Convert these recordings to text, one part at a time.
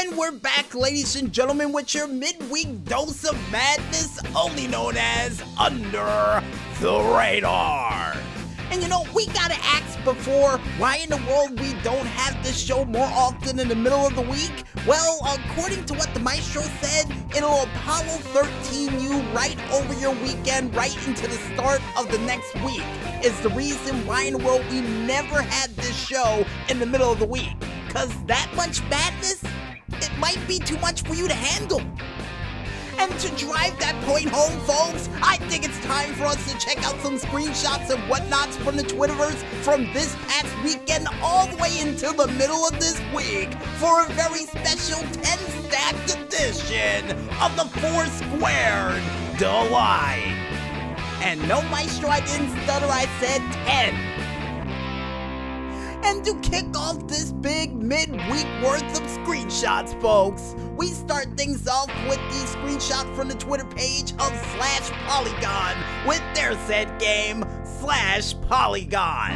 And we're back, ladies and gentlemen, with your midweek dose of madness, only known as Under the Radar. And you know, we gotta ask before, why in the world we don't have this show more often in the middle of the week? Well, according to what the maestro said, it'll Apollo 13 you right over your weekend, right into the start of the next week, is the reason why in the world we never had this show in the middle of the week. Cause that much madness, it might be too much for you to handle. And to drive that point home, folks, I think it's time for us to check out some screenshots and whatnots from the Twitterverse from this past weekend all the way into the middle of this week for a very special 10-stacked edition of the 4 Squared Delight. And no, maestro, I didn't stutter, I said 10. And to kick off this big midweek worth of screenshots, folks, we start things off with the screenshot from the Twitter page of /Polygon with their said game, /Polygon.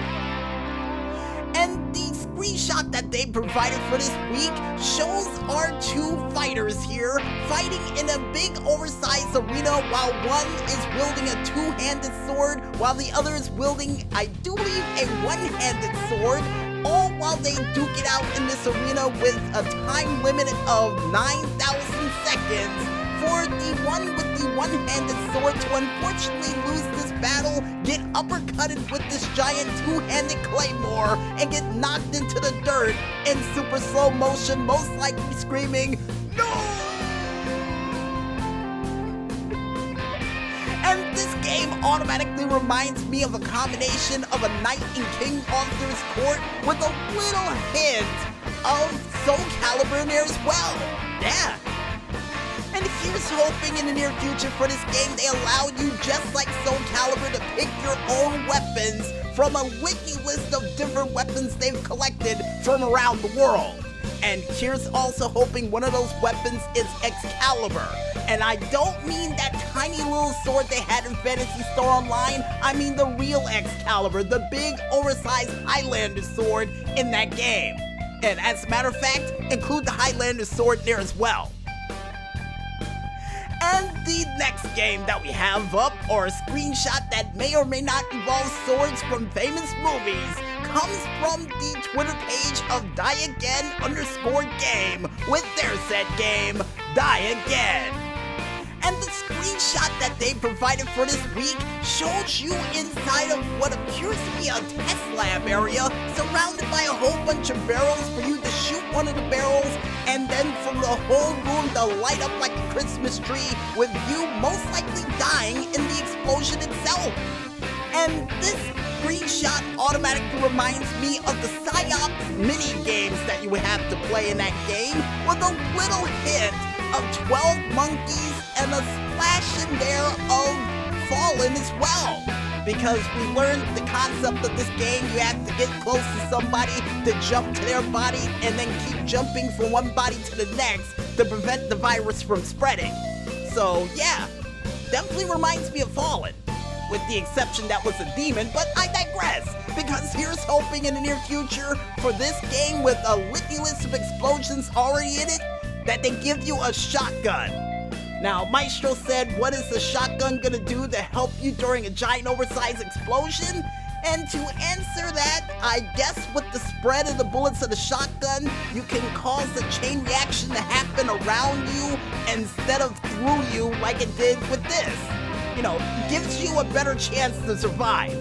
And the screenshot that they provided for this week shows our 2 fighters here fighting in a big oversized arena while one is wielding a 2-handed sword while the other is wielding, I do believe, a 1-handed sword, all while they duke it out in this arena with a time limit of 9,000 seconds for the one with the 1-handed sword to unfortunately lose this battle, get uppercutted with this giant 2-handed claymore, and get knocked into the dirt in super slow motion, most likely screaming, "No!" And this game automatically reminds me of a combination of a knight in King Arthur's court with a little hint of Soul Calibur in there as well. Yeah. And here's hoping in the near future for this game they allow you, just like Soul Calibur, to pick your own weapons from a litany list of different weapons they've collected from around the world. And here's also hoping one of those weapons is Excalibur. And I don't mean that tiny little sword they had in Phantasy Star Online, I mean the real Excalibur, the big oversized Highlander sword in that game. And as a matter of fact, include the Highlander sword there as well. And the next game that we have up, or a screenshot that may or may not involve swords from famous movies, comes from the Twitter page of DieAgain_game with their said game, Die Again. And the screenshot that they provided for this week shows you inside of what appears to be a test lab area, surrounded by a whole bunch of barrels for you to shoot one of the barrels, and then from the whole room to light up like a Christmas tree, with you most likely dying in the explosion itself. And this screenshot automatically reminds me of the PsyOps mini games that you would have to play in that game, with a little hint of 12 monkeys and a splash in there of Fallen as well. Because we learned the concept of this game, you have to get close to somebody to jump to their body and then keep jumping from one body to the next to prevent the virus from spreading. So yeah, definitely reminds me of Fallen, with the exception that was a demon, but I digress, because here's hoping in the near future for this game with a litany list of explosions already in it, that they give you a shotgun. Now, Maestro said, what is the shotgun gonna do to help you during a giant oversized explosion? And to answer that, I guess with the spread of the bullets of the shotgun, you can cause a chain reaction to happen around you instead of through you like it did with this. You know, gives you a better chance to survive.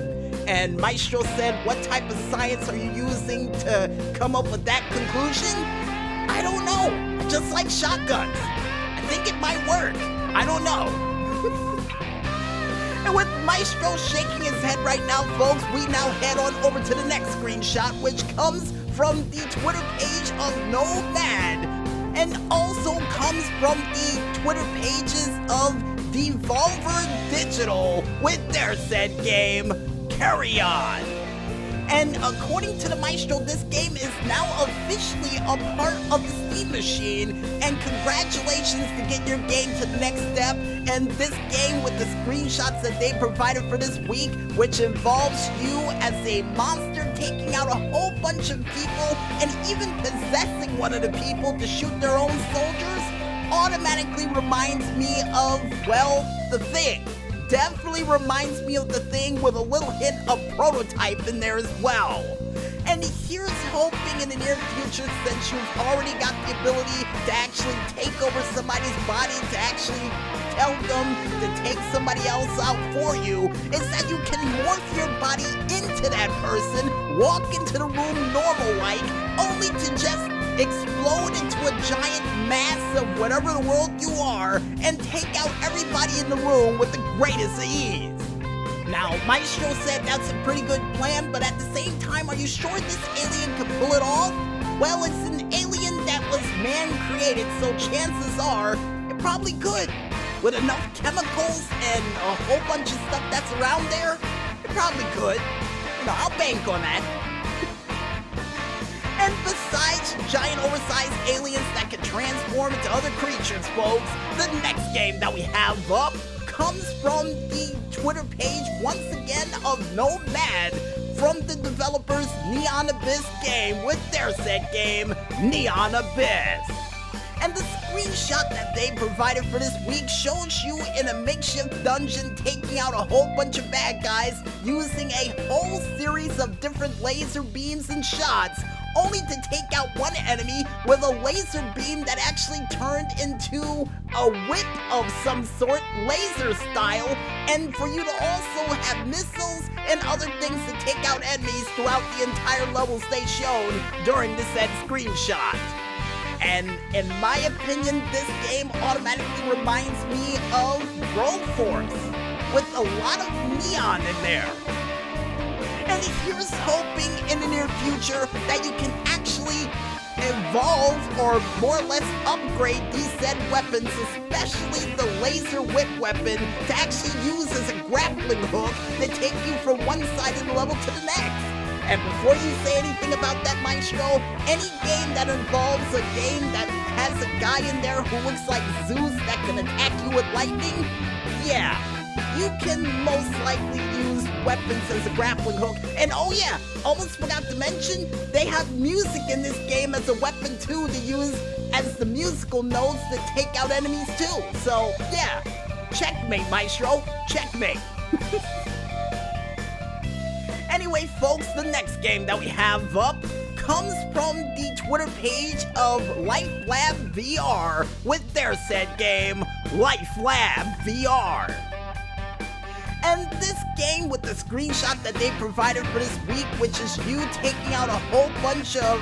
And Maestro said, what type of science are you using to come up with that conclusion? I don't know. Just like shotguns. I think it might work. I don't know. And with Maestro shaking his head right now, folks, we now head on over to the next screenshot, which comes from the Twitter page of Nomad, and also comes from the Twitter pages of Devolver Digital with their said game, Carry On. And according to the Maestro, this game is now officially a part of the Steam machine. And congratulations to get your game to the next step. And this game with the screenshots that they provided for this week, which involves you as a monster taking out a whole bunch of people and even possessing one of the people to shoot their own soldiers, automatically reminds me of, well, The Thing. Definitely reminds me of The Thing with a little hint of Prototype in there as well. And here's hoping in the near future, since you've already got the ability to actually take over somebody's body, to actually tell them to take somebody else out for you, is that you can morph your body into that person, walk into the room normal-like, only to just explode into a giant mass of whatever the world you are, and take out everybody in the room with the greatest of ease. Now, Maestro said that's a pretty good plan, but at the same time, are you sure this alien could pull it off? Well, it's an alien that was man-created, so chances are it probably could. With enough chemicals and a whole bunch of stuff that's around there, it probably could. You know, I'll bank on that. And besides giant oversized aliens that can transform into other creatures, folks, the next game that we have up comes from the Twitter page, once again, of Nomad, from the developers Neon Abyss game with their said game, Neon Abyss. And the screenshot that they provided for this week shows you in a makeshift dungeon taking out a whole bunch of bad guys using a whole series of different laser beams and shots, only to take out one enemy with a laser beam that actually turned into a whip of some sort, laser style, and for you to also have missiles and other things to take out enemies throughout the entire level stay shown during the said screenshot. And in my opinion, this game automatically reminds me of Rogue Force, with a lot of neon in there. And here's hoping in the near future that you can actually evolve or more or less upgrade these said weapons, especially the laser whip weapon, to actually use as a grappling hook to take you from one side of the level to the next. And before you say anything about that, Maestro, any game that involves a game that has a guy in there who looks like Zeus that can attack you with lightning, yeah, you can most likely use weapons as a grappling hook. And oh yeah, almost forgot to mention, they have music in this game as a weapon too to use as the musical notes to take out enemies too. So yeah, checkmate, Maestro, checkmate. Anyway, folks, the next game that we have up comes from the Twitter page of LifeLab VR with their said game, LifeLab VR. And this game with the screenshot that they provided for this week, which is you taking out a whole bunch of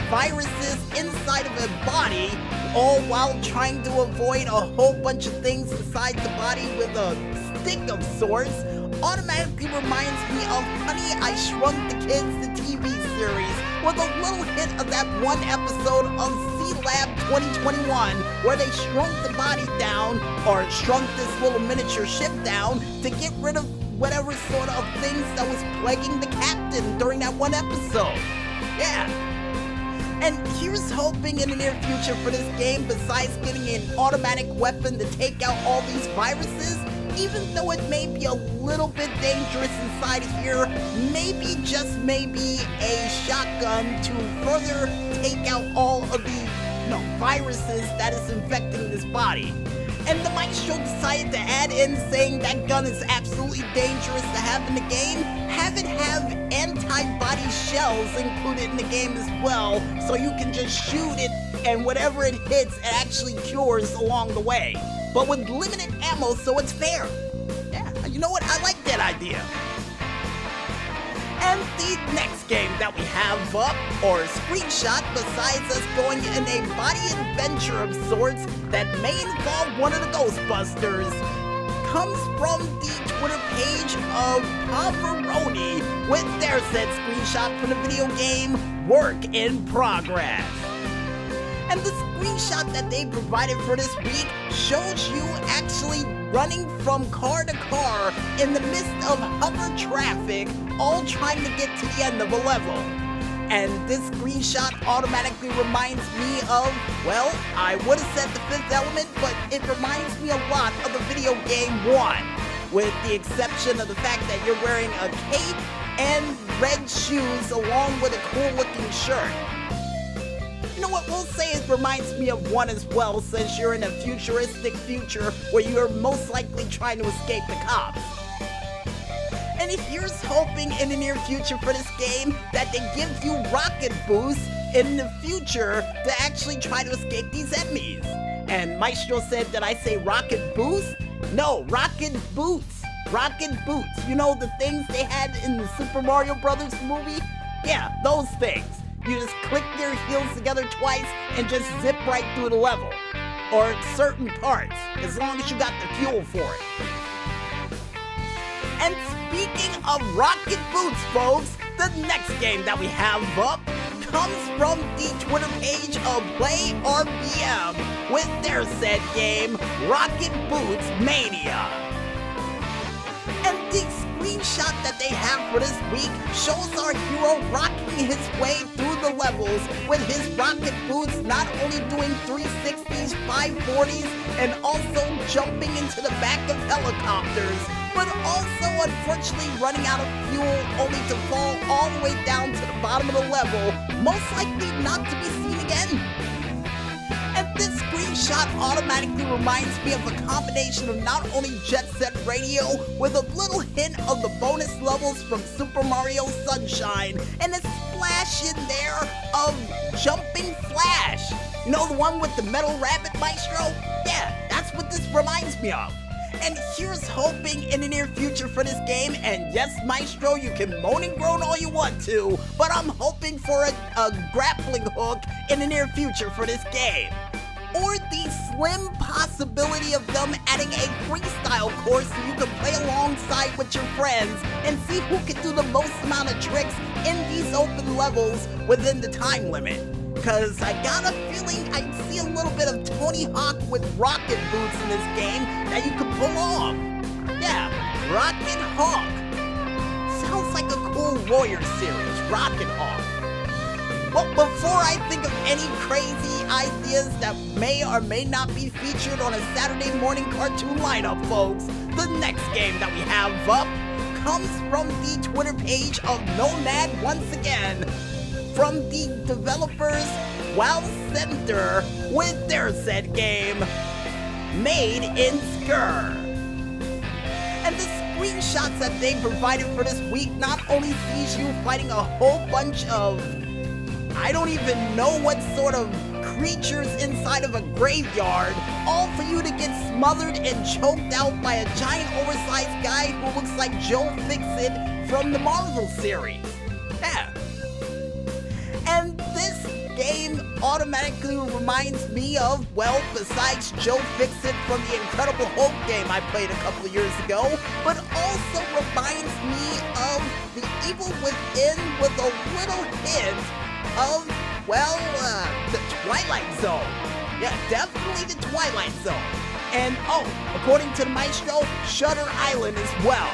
viruses inside of a body, all while trying to avoid a whole bunch of things inside the body with a stick of sorts, automatically reminds me of Honey, I Shrunk the Kids, the TV series, with a little hint of that one episode of C-Lab 2021, where they shrunk the body down, or shrunk this little miniature ship down, to get rid of whatever sort of things that was plaguing the captain during that one episode. Yeah. And here's hoping in the near future for this game, besides getting an automatic weapon to take out all these viruses, even though it may be a little bit dangerous inside here, maybe, just maybe, a shotgun to further take out all of the viruses that is infecting this body. And the Maestro decided to add in saying that gun is absolutely dangerous to have in the game, have it have antibody shells included in the game as well, so you can just shoot it and whatever it hits, it actually cures along the way. But with limited ammo, so it's fair. Yeah, you know what? I like that idea. And the next game that we have up, or screenshot, besides us going in a body adventure of sorts that may involve one of the Ghostbusters, comes from the Twitter page of Pavaroni with their said screenshot from the video game Work in Progress. And the screenshot that they provided for this week shows you actually running from car to car in the midst of hover traffic, all trying to get to the end of a level. And this screenshot automatically reminds me of, well, I would have said The Fifth Element, but it reminds me a lot of the video game 1, with the exception of the fact that you're wearing a cape and red shoes along with a cool-looking shirt. You know what, we'll say it reminds me of 1 as well, since you're in a futuristic future where you're most likely trying to escape the cops. And here's hoping in the near future for this game that they give you rocket boosts in the future to actually try to escape these enemies. And Maestro said that I say rocket boost? No, rocket boots. Rocket boots. You know the things they had in the Super Mario Brothers movie? Yeah, those things. You just click your heels together twice and just zip right through the level. Or certain parts, as long as you got the fuel for it. And speaking of rocket boots, folks, the next game that we have up comes from the Twitter page of PlayRBM with their said game, Rocket Boots Mania. And the screenshot that they have for this week shows our hero rocking his way through the levels with his rocket boots, not only doing 360s, 540s, and also jumping into the back of helicopters, but also unfortunately running out of fuel only to fall all the way down to the bottom of the level, most likely not to be seen again. And this screenshot automatically reminds me of a combination of not only Jet Set Radio with a little hint of the bonus levels from Super Mario Sunshine and a splash in there of Jumping Flash. You know the one with the metal rabbit, Maestro? Yeah, that's what this reminds me of. And here's hoping in the near future for this game, and yes, Maestro, you can moan and groan all you want to, but I'm hoping for a grappling hook in the near future for this game. Or the slim possibility of them adding a freestyle course so you can play alongside with your friends and see who can do the most amount of tricks in these open levels within the time limit. Cause I got a feeling I see a little bit of Tony Hawk with rocket boots in this game that you could pull off. Yeah, Rocket Hawk. Sounds like a cool lawyer series, Rocket Hawk. But before I think of any crazy ideas that may or may not be featured on a Saturday morning cartoon lineup, folks, the next game that we have up comes from the Twitter page of Nomad once again, from the developers WoW Center with their said game, Made in Skur. And the screenshots that they provided for this week not only sees you fighting a whole bunch of, I don't even know what sort of creatures inside of a graveyard, all for you to get smothered and choked out by a giant oversized guy who looks like Joe Fixit from the Marvel series. Yeah. And this game automatically reminds me of, well, besides Joe Fixit from the Incredible Hulk game I played a couple of years ago, but also reminds me of the Evil Within with a little hint of, well, the Twilight Zone. Yeah, definitely the Twilight Zone. And, oh, according to the Maestro, Shutter Island as well.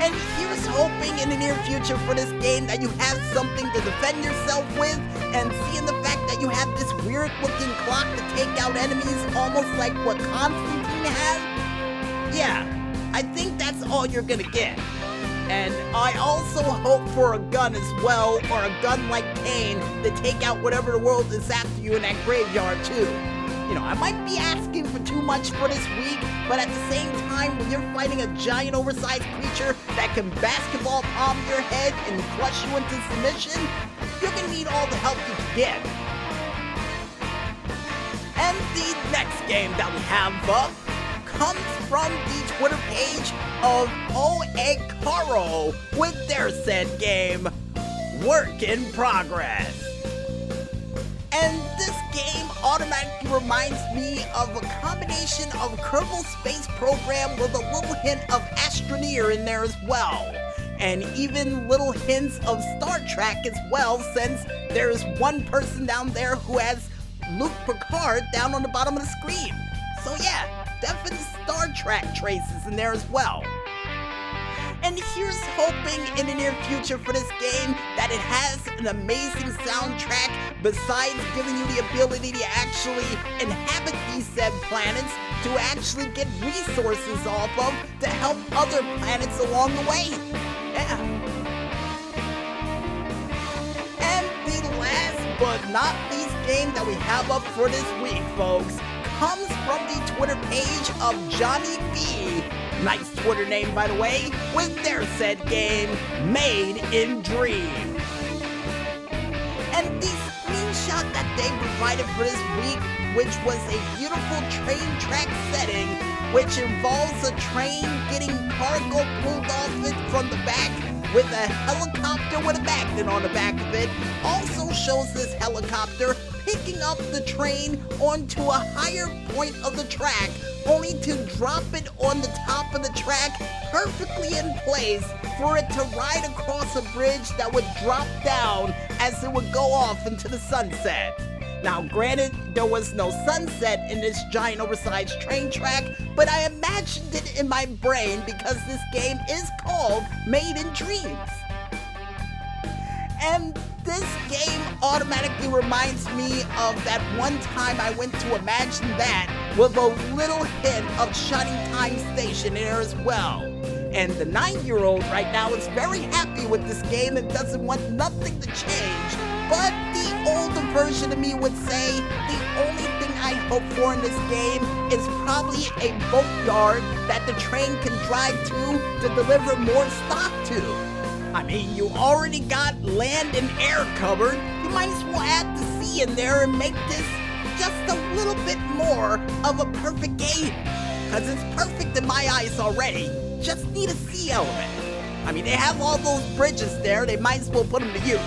And here's hoping in the near future for this game that you have something to defend yourself with, and seeing the fact that you have this weird-looking clock to take out enemies almost like what Constantine has. Yeah, I think that's all you're gonna get. And I also hope for a gun as well, or a gun like Kane, to take out whatever the world is after you in that graveyard too. You know, I might be asking for too much for this week, but at the same time, when you're fighting a giant oversized creature that can basketball palm your head and crush you into submission, you're gonna need all the help you can get. And the next game that we have up comes from the Twitter page of Oegkaro with their said game, Work in Progress. And this game automatically reminds me of a combination of Kerbal Space Program with a little hint of Astroneer in there as well. And even little hints of Star Trek as well, since there's one person down there who has Luke Picard down on the bottom of the screen. So yeah, definite Star Trek traces in there as well. And here's hoping in the near future for this game that it has an amazing soundtrack besides giving you the ability to actually inhabit these said planets, to actually get resources off of to help other planets along the way. Yeah. And the last but not least game that we have up for this week, folks, comes from the Twitter page of Johnny B. Nice Twitter name, by the way, with their said game, Made in Dream. And the screenshot that they provided for this week, which was a beautiful train track setting, which involves a train getting cargo pulled off it from the back with a helicopter with a magnet on the back of it, also shows this helicopter picking up the train onto a higher point of the track, only to drop it on the top of the track perfectly in place for it to ride across a bridge that would drop down as it would go off into the sunset. Now, granted, there was no sunset in this giant oversized train track, but I imagined it in my brain because this game is called Made in Dreams. And this game automatically reminds me of that one time I went to Imagine That with a little hint of Shining Time Station in there as well. And the 9-year-old right now is very happy with this game and doesn't want nothing to change. But the older version of me would say the only thing I hope for in this game is probably a boatyard that the train can drive to deliver more stock to. I mean, you already got land and air covered, you might as well add the sea in there and make this just a little bit more of a perfect game. Because it's perfect in my eyes already, just need a sea element. I mean, they have all those bridges there, they might as well put them to use.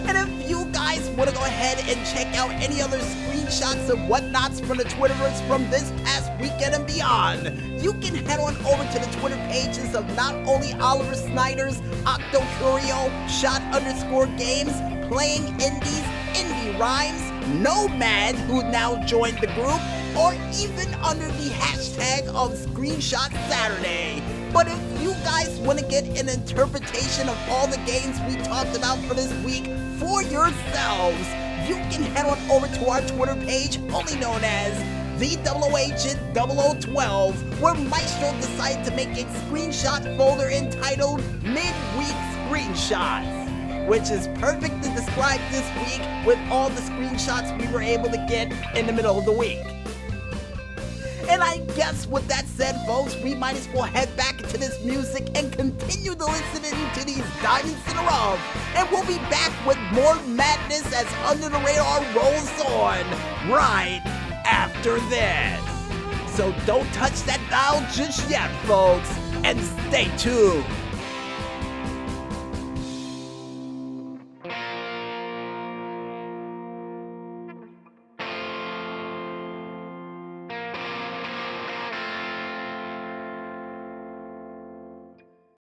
And if you guys want to go ahead and check out any other screenshots and whatnots from the Twitterverse from this past weekend and beyond, you can head on over to the Twitter pages of not only Oliver Snyder's Octo Curio, Shot_Games, Playing Indies, Indie Rhymes, Nomad, who now joined the group, or even under the hashtag of Screenshot Saturday. But if you guys want to get an interpretation of all the games we talked about for this week for yourselves, you can head on over to our Twitter page, only known as the Double Agent 0012, where Maestro decided to make a screenshot folder entitled Midweek Screenshots, which is perfect to describe this week with all the screenshots we were able to get in the middle of the week. And I guess with that said, folks, we might as well head back into this music and continue to listen to these diamonds in the rough. And we'll be back with more madness as Under the Radar rolls on right after this. So don't touch that dial just yet, folks, and stay tuned.